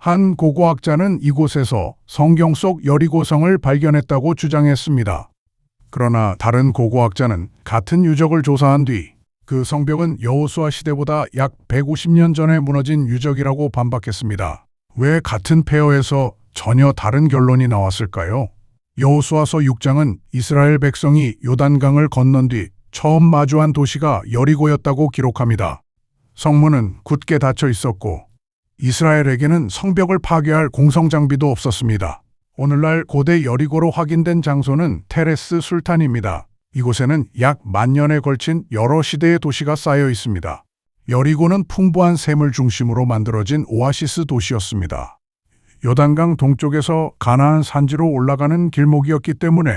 한 고고학자는 이곳에서 성경 속 여리고성을 발견했다고 주장했습니다. 그러나 다른 고고학자는 같은 유적을 조사한 뒤 그 성벽은 여호수아 시대보다 약 150년 전에 무너진 유적이라고 반박했습니다. 왜 같은 폐허에서 전혀 다른 결론이 나왔을까요? 여호수아서 6장은 이스라엘 백성이 요단강을 건넌 뒤 처음 마주한 도시가 여리고였다고 기록합니다. 성문은 굳게 닫혀 있었고 이스라엘에게는 성벽을 파괴할 공성장비도 없었습니다. 오늘날 고대 여리고로 확인된 장소는 테레스 술탄입니다. 이곳에는 약 10,000년에 걸친 여러 시대의 도시가 쌓여 있습니다. 여리고는 풍부한 샘을 중심으로 만들어진 오아시스 도시였습니다. 요단강 동쪽에서 가나안 산지로 올라가는 길목이었기 때문에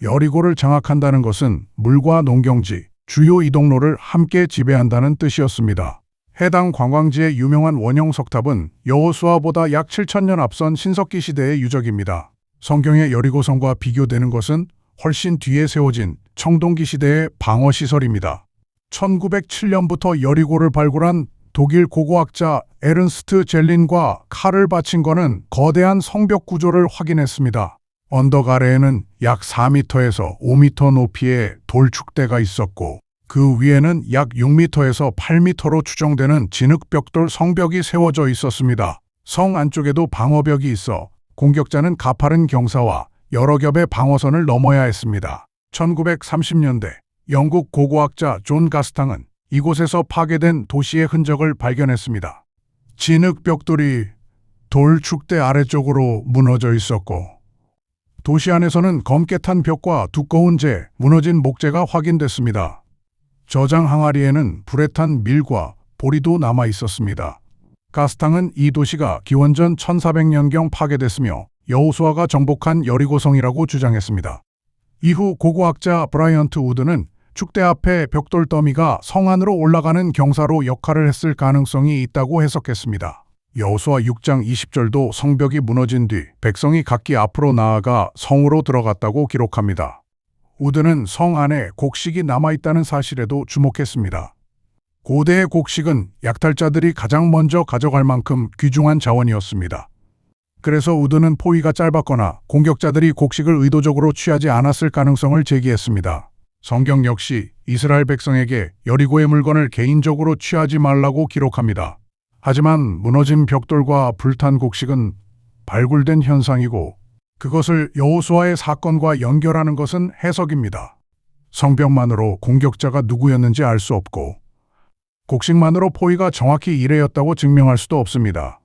여리고를 장악한다는 것은 물과 농경지, 주요 이동로를 함께 지배한다는 뜻이었습니다. 해당 관광지의 유명한 원형 석탑은 여호수아보다 약 7,000년 앞선 신석기 시대의 유적입니다. 성경의 여리고성과 비교되는 것은 훨씬 뒤에 세워진 청동기 시대의 방어시설입니다. 1907년부터 여리고를 발굴한 독일 고고학자 에른스트 젤린과 칼을 바친 거는 거대한 성벽 구조를 확인했습니다. 언덕 아래에는 약 4m에서 5m 높이의 돌축대가 있었고 그 위에는 약 6m에서 8m로 추정되는 진흙벽돌 성벽이 세워져 있었습니다. 성 안쪽에도 방어벽이 있어 공격자는 가파른 경사와 여러 겹의 방어선을 넘어야 했습니다. 1930년대 영국 고고학자 존 가스탕은 이곳에서 파괴된 도시의 흔적을 발견했습니다. 진흙벽돌이 돌축대 아래쪽으로 무너져 있었고 도시 안에서는 검게 탄 벽과 두꺼운 무너진 목재가 확인됐습니다. 저장 항아리에는 불에 탄 밀과 보리도 남아 있었습니다. 가스탕은 이 도시가 기원전 1400년경 파괴됐으며 여호수아가 정복한 여리고성이라고 주장했습니다. 이후 고고학자 브라이언트 우드는 축대 앞에 벽돌 더미가 성 안으로 올라가는 경사로 역할을 했을 가능성이 있다고 해석했습니다. 여호수아 6장 20절도 성벽이 무너진 뒤 백성이 각기 앞으로 나아가 성으로 들어갔다고 기록합니다. 우드는 성 안에 곡식이 남아있다는 사실에도 주목했습니다. 고대의 곡식은 약탈자들이 가장 먼저 가져갈 만큼 귀중한 자원이었습니다. 그래서 우드는 포위가 짧았거나 공격자들이 곡식을 의도적으로 취하지 않았을 가능성을 제기했습니다. 성경 역시 이스라엘 백성에게 여리고의 물건을 개인적으로 취하지 말라고 기록합니다. 하지만 무너진 벽돌과 불탄 곡식은 발굴된 현상이고 그것을 여호수아의 사건과 연결하는 것은 해석입니다. 성벽만으로 공격자가 누구였는지 알 수 없고 곡식만으로 포위가 정확히 이래였다고 증명할 수도 없습니다.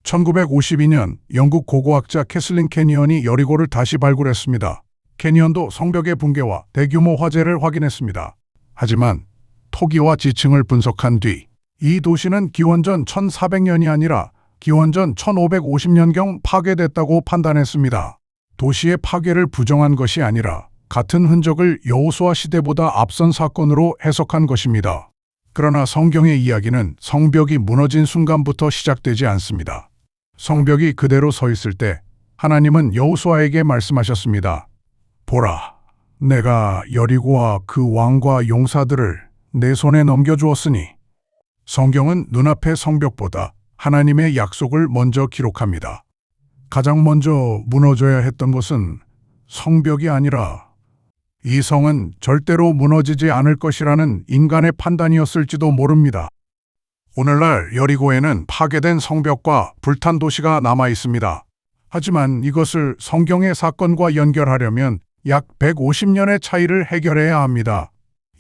1952년 영국 고고학자 캐슬린 캐니언이 여리고를 다시 발굴했습니다. 캐니언도 성벽의 붕괴와 대규모 화재를 확인했습니다. 하지만 토기와 지층을 분석한 뒤 이 도시는 기원전 1400년이 아니라 기원전 1550년경 파괴됐다고 판단했습니다. 도시의 파괴를 부정한 것이 아니라 같은 흔적을 여호수아 시대보다 앞선 사건으로 해석한 것입니다. 그러나 성경의 이야기는 성벽이 무너진 순간부터 시작되지 않습니다. 성벽이 그대로 서 있을 때 하나님은 여호수아에게 말씀하셨습니다. 보라, 내가 여리고와 그 왕과 용사들을 내 손에 넘겨주었으니. 성경은 눈앞의 성벽보다 하나님의 약속을 먼저 기록합니다. 가장 먼저 무너져야 했던 것은 성벽이 아니라 이 성은 절대로 무너지지 않을 것이라는 인간의 판단이었을지도 모릅니다. 오늘날 여리고에는 파괴된 성벽과 불탄 도시가 남아 있습니다. 하지만 이것을 성경의 사건과 연결하려면 약 150년의 차이를 해결해야 합니다.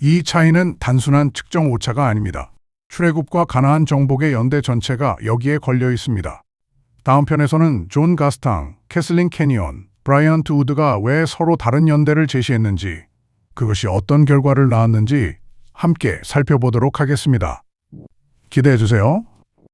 이 차이는 단순한 측정 오차가 아닙니다. 출애굽과 가나안 정복의 연대 전체가 여기에 걸려 있습니다. 다음 편에서는 존 가스탕, 캐슬린 캐니언, 브라이언트 우드가 왜 서로 다른 연대를 제시했는지, 그것이 어떤 결과를 낳았는지 함께 살펴보도록 하겠습니다. 기대해 주세요.